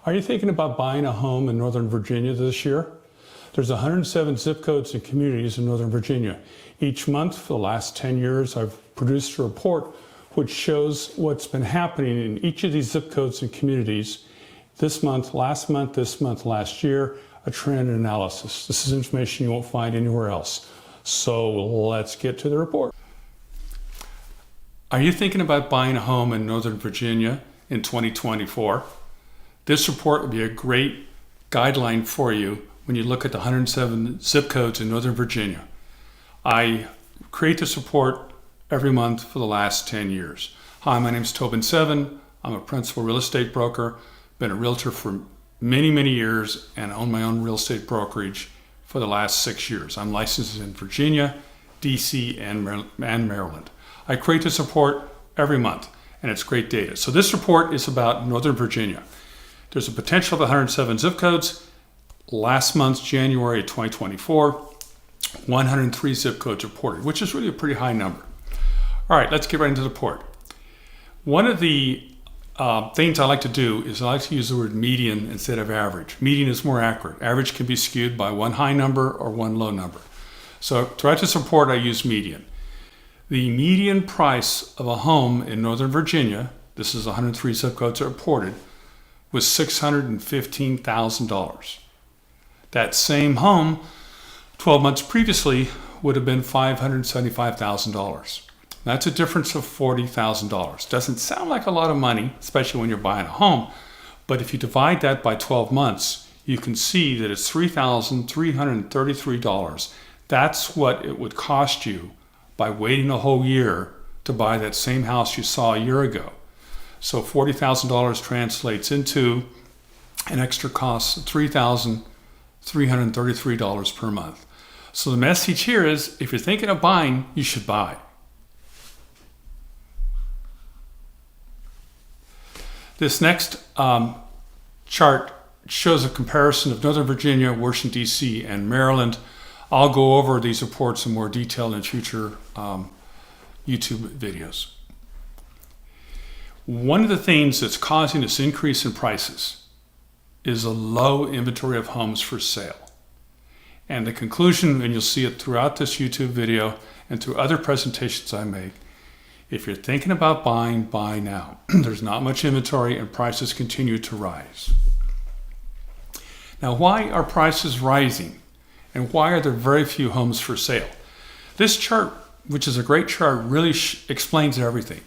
Are you thinking about buying a home in Northern Virginia this year? There's 107 zip codes and communities in Northern Virginia. Each month for the last 10 years, I've produced a report which shows what's been happening in each of these zip codes and communities this month, this month, last year, a trend analysis. This is information you won't find anywhere else. So let's get to the report. Are you thinking about buying a home in Northern Virginia in 2024? This report will be a great guideline for you when you look at the 107 zip codes in Northern Virginia. I create this report every month for the last 10 years. Hi, my name is Tobin Seven. I'm a principal real estate broker, been a realtor for many years, and own my own real estate brokerage for the last 6 years. I'm licensed in Virginia, DC, and Maryland. I create this report every month, and it's great data. So this report is about Northern Virginia. There's a potential of 107 zip codes. Last month, January 2024, 103 zip codes reported, which is really a pretty high number. All right, let's get right into the report. One of the things I like to do is I like to use the word median instead of average. Median is more accurate. Average can be skewed by one high number or one low number. So to write this report, I use median. The median price of a home in Northern Virginia, this is 103 zip codes that reported, was $615,000. That same home 12 months previously would have been $575,000. That's a difference of $40,000. Doesn't sound like a lot of money, especially when you're buying a home, but if you divide that by 12 months, you can see that it's $3,333. That's what it would cost you by waiting a whole year to buy that same house you saw a year ago. So $40,000 translates into an extra cost of $3,333 per month. So the message here is, if you're thinking of buying, you should buy. This next chart shows a comparison of Northern Virginia, Washington, D.C., and Maryland. I'll go over these reports in more detail in future YouTube videos. One of the things that's causing this increase in prices is a low inventory of homes for sale. And the conclusion, and you'll see it throughout this YouTube video and through other presentations I make, if you're thinking about buying, buy now. There's not much inventory and prices continue to rise. Now, why are prices rising? And why are there very few homes for sale? This chart, which is a great chart, really explains everything.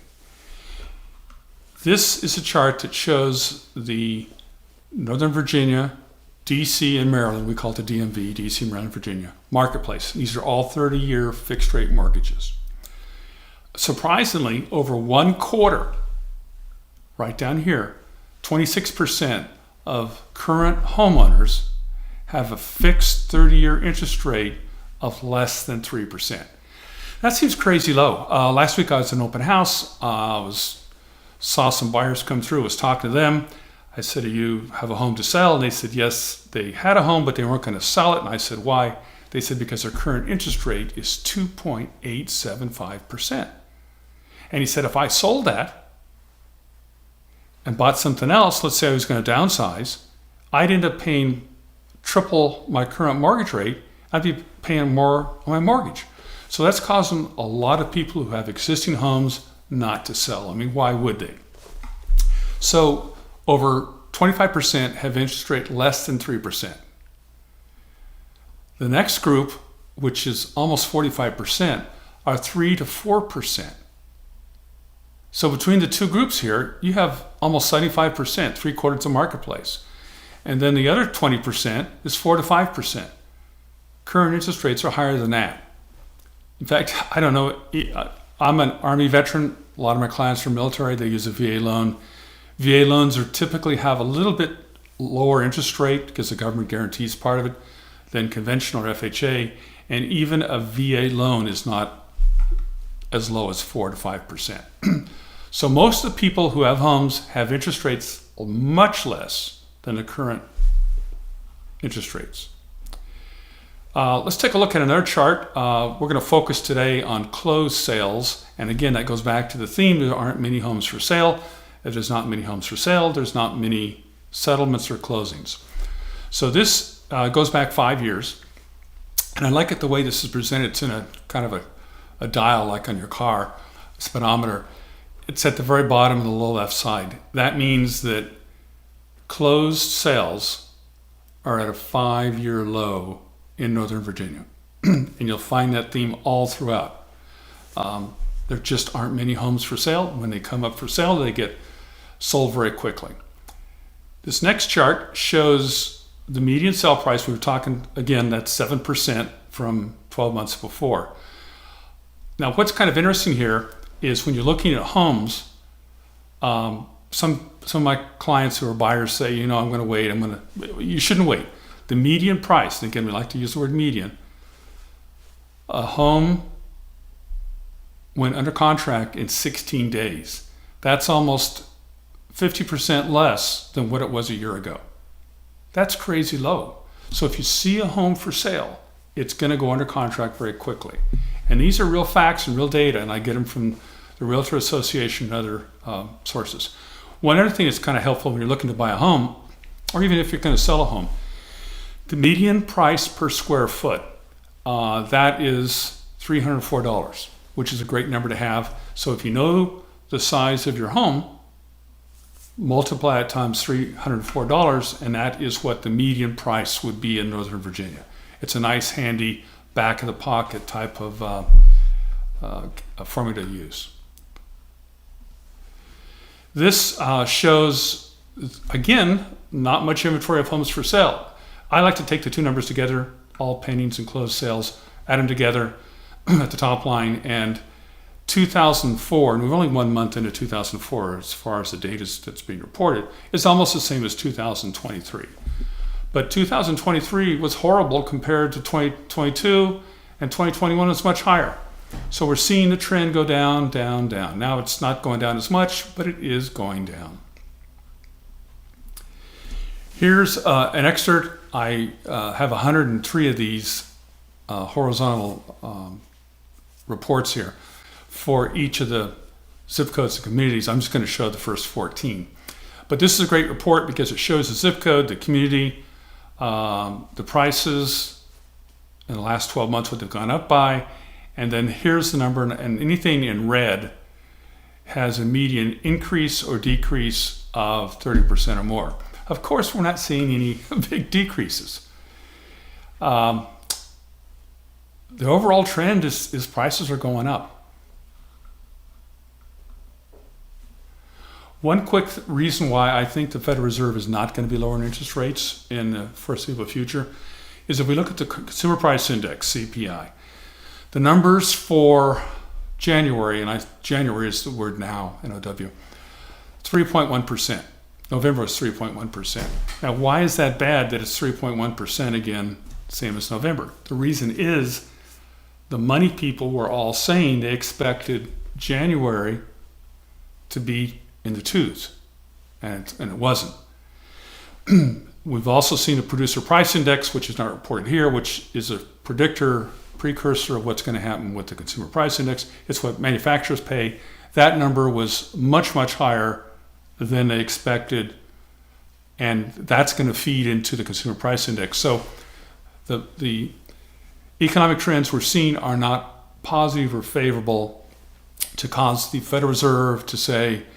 This is a chart that shows the Northern Virginia, DC, and Maryland, we call it the DMV, DC, Maryland, Virginia, marketplace. These are all 30-year fixed rate mortgages. Surprisingly, over 1/4, right down here, 26% of current homeowners have a fixed 30-year interest rate of less than 3%. That seems crazy low. Last week I was in an open house. Saw some buyers come through, was talking to them. I said, do you have a home to sell? And they said, yes, they had a home, but they weren't going to sell it. And I said, why? They said, because their current interest rate is 2.875%. And he said, if I sold that and bought something else, let's say I was going to downsize, I'd end up paying triple my current mortgage rate. I'd be paying more on my mortgage. So that's causing a lot of people who have existing homes not to sell. I mean, why would they? So over 25% have interest rate less than 3%. The next group, which is almost 45%, are 3 to 4%. So between the two groups here, you have almost 75%, 3/4 of marketplace. And then the other 20% is 4 to 5%. Current interest rates are higher than that. In fact, I don't know, I'm an Army veteran. A lot of my clients are military. They use a VA loan. VA loans typically have a little bit lower interest rate because the government guarantees part of it than conventional or FHA. And even a VA loan is not as low as 4 to 5%. So most of the people who have homes have interest rates much less than the current interest rates. Let's take a look at another chart. We're going to focus today on closed sales. And again, that goes back to the theme. There aren't many homes for sale. If there's not many homes for sale, there's not many settlements or closings. So this goes back 5 years. And I like it the way this is presented. It's in a kind of a dial like on your car, a speedometer. It's at the very bottom of the lower left side. That means that closed sales are at a 5-year low in Northern Virginia. And you'll find that theme all throughout. There just aren't many homes for sale. When they come up for sale, they get sold very quickly. This next chart shows the median sale price. We were talking, again, that's 7% from 12 months before. Now, what's kind of interesting here is when you're looking at homes, some of my clients who are buyers say, you know, I'm going to wait. You shouldn't wait. The median price, and again, we like to use the word median, a home went under contract in 16 days. That's almost 50% less than what it was a year ago. That's crazy low. So if you see a home for sale, it's going to go under contract very quickly. And these are real facts and real data, and I get them from the Realtor Association and other sources. One other thing that's kind of helpful when you're looking to buy a home, or even if you're going to sell a home, the median price per square foot, that is $304, which is a great number to have. So if you know the size of your home, multiply it times $304, and that is what the median price would be in Northern Virginia. It's a nice, handy, back-of-the-pocket type of formula to use. This shows, again, not much inventory of homes for sale. I like to take the two numbers together, all paintings and closed sales, add them together at the top line, and 2004, and we're only 1 month into 2004 as far as the data that's being reported, is almost the same as 2023. But 2023 was horrible compared to 2022, and 2021 was much higher. So we're seeing the trend go down, down, down. Now it's not going down as much, but it is going down. Here's an excerpt. I have 103 of these horizontal reports here for each of the zip codes and communities. I'm just going to show the first 14. But this is a great report because it shows the zip code, the community, the prices in the last 12 months, what they've gone up by, and then here's the number, and anything in red has a median increase or decrease of 30% or more. Of course, we're not seeing any big decreases. The overall trend is prices are going up. One quick reason why I think the Federal Reserve is not going to be lowering interest rates in the foreseeable future is if we look at the Consumer Price Index, CPI, the numbers for January, and January is the word now, NOW, 3.1%. November was 3.1%. Now, why is that bad that it's 3.1% again, same as November? The reason is the money people were all saying they expected January to be in the twos, and it wasn't. We've also seen the Producer Price Index, which is not reported here, which is a precursor of what's going to happen with the Consumer Price Index. It's what manufacturers pay. That number was much, much higher than they expected, and that's going to feed into the Consumer Price Index. So the economic trends we're seeing are not positive or favorable to cause the Federal Reserve to say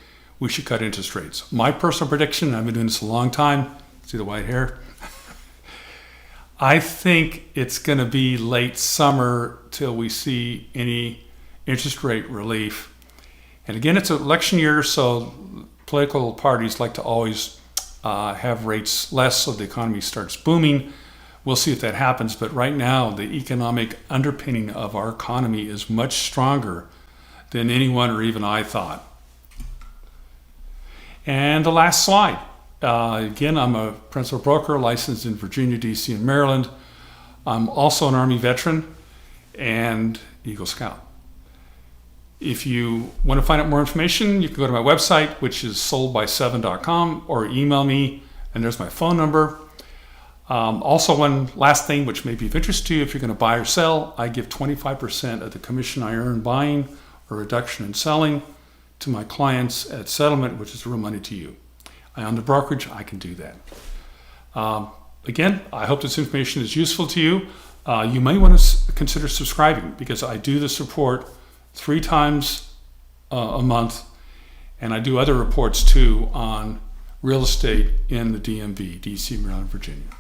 we should cut interest rates. My personal prediction, I've been doing this a long time, see the white hair? I think it's going to be late summer till we see any interest rate relief. And again, it's an election year, so political parties like to always have rates less so the economy starts booming. We'll see if that happens, but right now the economic underpinning of our economy is much stronger than anyone or even I thought. And the last slide. Again, I'm a principal broker licensed in Virginia, DC, and Maryland. I'm also an Army veteran and Eagle Scout. If you want to find out more information, you can go to my website, which is soldby7.com, or email me, and there's my phone number. Also, one last thing which may be of interest to you, if you're going to buy or sell, I give 25% of the commission I earn buying or reduction in selling to my clients at settlement, which is real money to you. I own the brokerage. I can do that. Again, I hope this information is useful to you. You may want to consider subscribing because I do this report 3 times a month, and I do other reports too on real estate in the DMV, DC, Maryland, Virginia.